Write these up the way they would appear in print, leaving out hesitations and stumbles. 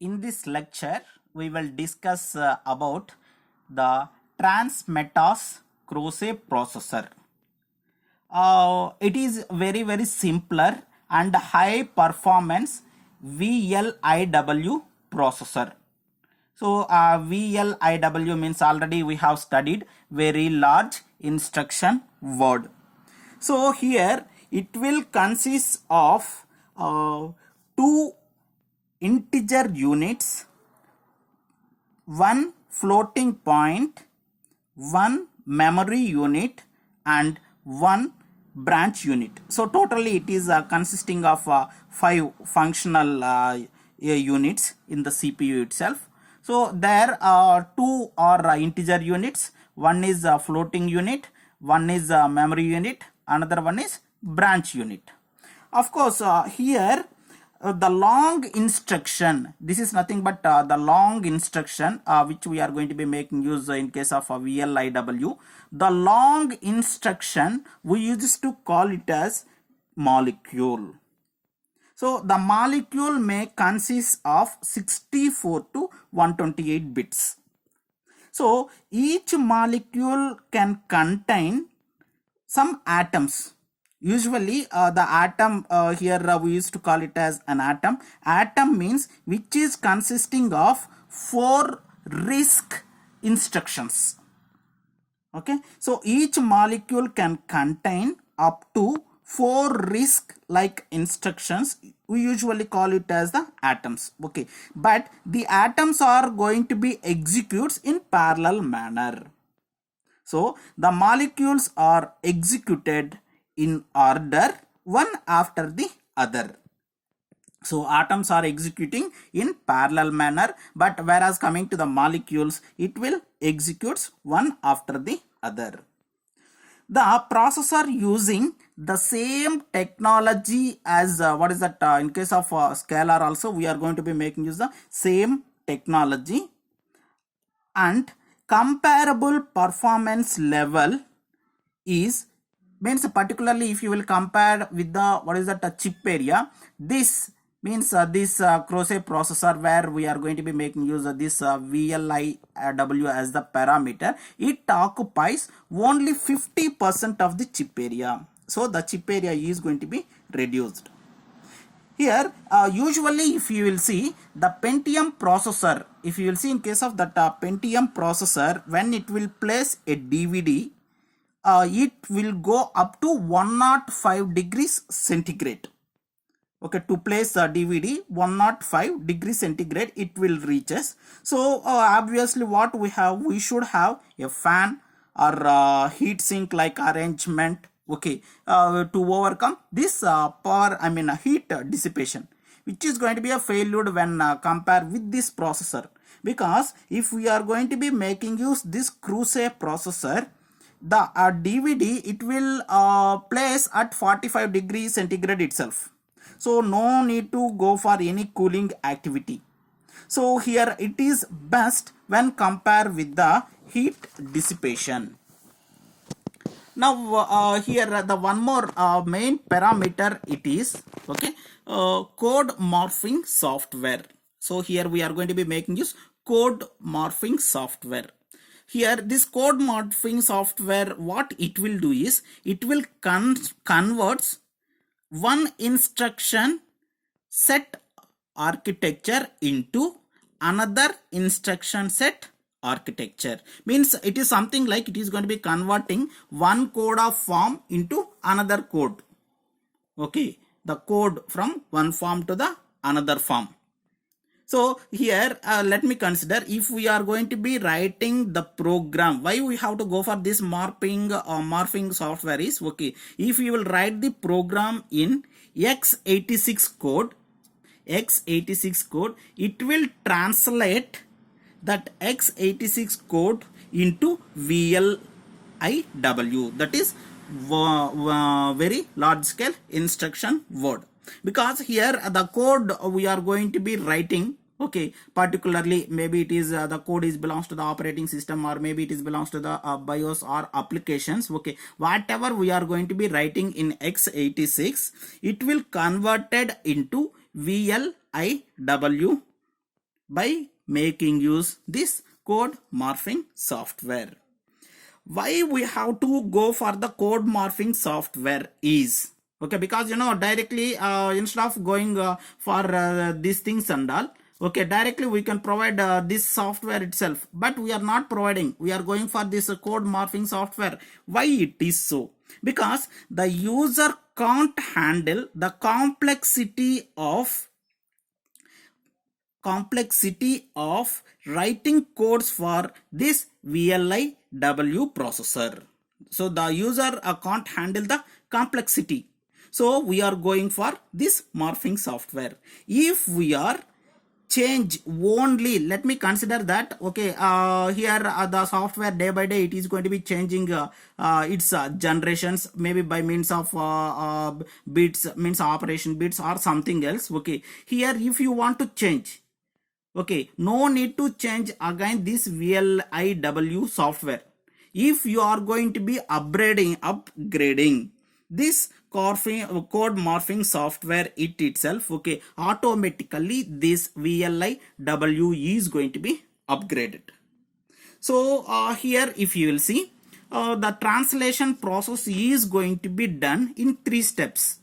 In this lecture, we will discuss about the Trans-Metas Croce processor. It is very simpler and high performance VLIW processor. So VLIW means already we have studied very large instruction word. So here it will consist of two integer units, one floating point, one memory unit and one branch unit. So totally it is consisting of 5 functional units in the CPU itself. So there are two are integer units, one is a floating unit, one is a memory unit, another one is branch unit. Of course here the long instruction, this is nothing but the long instruction which we are going to be making use in case of VLIW. The long instruction we used to call it as molecule. So the molecule may consist of 64 to 128 bits. So each molecule can contain some atoms. Usually the atom here we used to call it as an atom. Atom means which is consisting of 4 RISC instructions. Okay, so each molecule can contain up to 4 RISC like instructions. We usually call it as the atoms. Okay, but the atoms are going to be executed in parallel manner. So the molecules are executed in order one after the other. So atoms are executing in parallel manner, but whereas coming to the molecules, it will execute one after the other. The processor using the same technology as what is that in case of scalar also we are going to be making use the same technology, and comparable performance level is means particularly if you will compare with the what is that chip area, this means this Croce processor where we are going to be making use of this VLIW as the parameter, it occupies only 50% of the chip area. So the chip area is going to be reduced. Here usually if you will see the Pentium processor, if you will see in case of that Pentium processor, when it will place a DVD, it will go up to 105 degrees centigrade. Okay, to place a DVD 105 degrees centigrade it will reaches. So obviously what we should have a fan or heat sink like arrangement, okay, to overcome this heat dissipation, which is going to be a failure when compared with this processor. Because if we are going to be making use this Croce processor, the DVD it will place at 45 degrees centigrade itself. So no need to go for any cooling activity. So here it is best when compared with the heat dissipation. Now here the one more main parameter it is, okay, code morphing software. So here we are going to be making use code morphing software. Here this code morphing software, what it will do is it will converts one instruction set architecture into another instruction set architecture. Means it is something like it is going to be converting one code of form into another code. Okay, the code from one form to the another form. So here let me consider if we are going to be writing the program, why we have to go for this morphing software is, okay, if you will write the program in x86 code, it will translate that x86 code into VLIW, that is very large scale instruction word. Because here the code we are going to be writing, okay, particularly maybe it is the code is belongs to the operating system, or maybe it is belongs to the BIOS or applications. Okay, whatever we are going to be writing in x86, it will converted into VLIW by making use this code morphing software. Why we have to go for the code morphing software is, okay, because directly instead of going for these things and all, okay, directly we can provide this software itself, but we are not providing, we are going for this code morphing software. Why it is so? Because the user can't handle the complexity of writing codes for this VLIW processor. So the user can't handle the complexity. So we are going for this morphing software. If we are change only, let me consider that, okay, here the software day by day it is going to be changing its generations, maybe by means of bits, means operation bits or something else. Okay, here if you want to change, okay, no need to change again this VLIW software. If you are going to be upgrading this code morphing software itself, okay, automatically this VLIW is going to be upgraded. So here if you will see, the translation process is going to be done in 3 steps.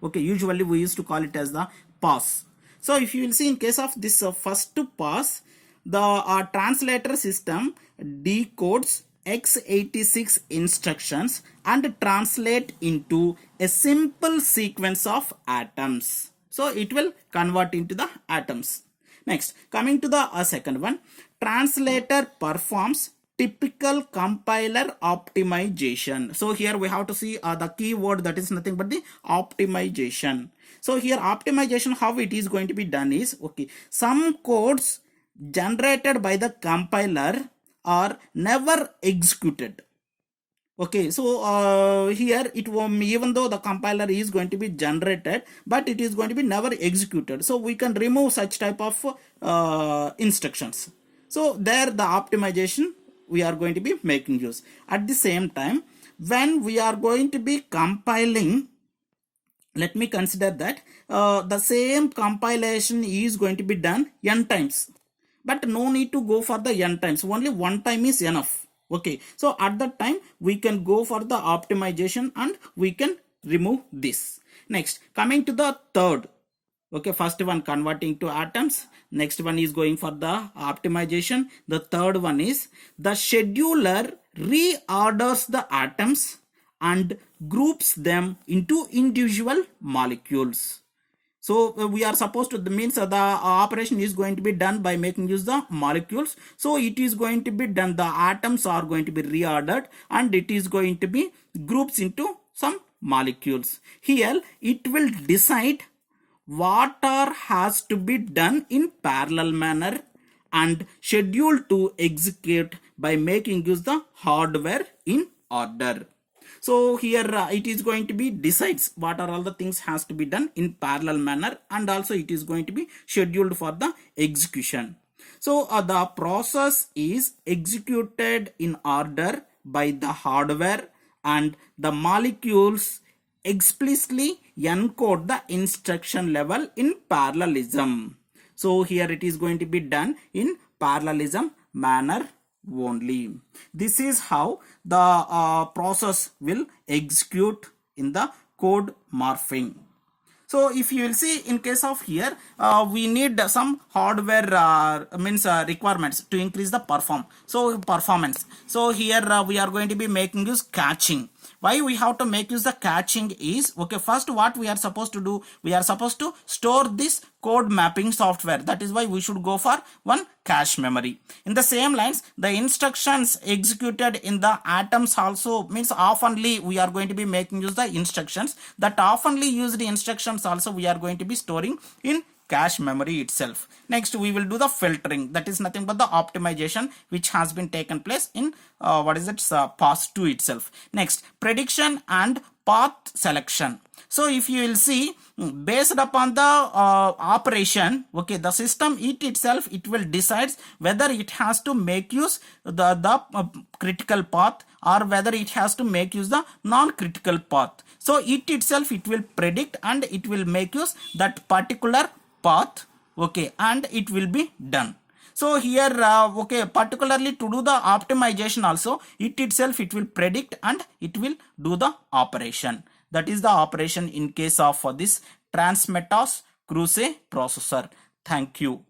Okay, usually we used to call it as the pass. So if you will see, in case of this first pass, the translator system decodes x86 instructions and translate into a simple sequence of atoms. So it will convert into the atoms. Next, coming to the second one, translator performs typical compiler optimization. So here we have to see the keyword, that is nothing but the optimization. So here optimization, how it is going to be done is, okay, some codes generated by the compiler are never executed. Okay, so here it will, even though the compiler is going to be generated, but it is going to be never executed. So we can remove such type of instructions. So there the optimization we are going to be making use. At the same time, when we are going to be compiling, let me consider that the same compilation is going to be done n times, but no need to go for the n times, only one time is enough. Okay, so at that time we can go for the optimization and we can remove this. Next, coming to the third, okay, first one converting to atoms, next one is going for the optimization, the third one is the scheduler reorders the atoms and groups them into individual molecules. So we are supposed to, the means the operation is going to be done by making use the molecules. So it is going to be done, the atoms are going to be reordered and it is going to be groups into some molecules. Here it will decide what has to be done in parallel manner and scheduled to execute by making use the hardware in order. So here it is going to be decides what are all the things has to be done in parallel manner, and also it is going to be scheduled for the execution. So the process is executed in order by the hardware, and the molecules explicitly encode the instruction level in parallelism. So here it is going to be done in parallelism manner only. This is how the process will execute in the code morphing. So if you will see, in case of here, we need some hardware requirements to increase the performance. So here we are going to be making use caching. Why we have to make use the caching is, okay, first what we are supposed to do, we are supposed to store this code mapping software. That is why we should go for one cache memory. In the same lines, the instructions executed in the atoms also, means oftenly we are going to be making use the instructions. That oftenly used instructions also we are going to be storing in cache memory itself. Next we will do the filtering, that is nothing but the optimization which has been taken place in pass 2 itself. Next, prediction and path selection. So if you will see, based upon the operation, okay, the system itself it will decide whether it has to make use the critical path or whether it has to make use the non-critical path. So it itself it will predict and it will make use that particular path okay, and it will be done. So here okay, particularly to do the optimization also, it itself it will predict and it will do the operation. That is the operation in case of this Transmetos Cruce processor. Thank you.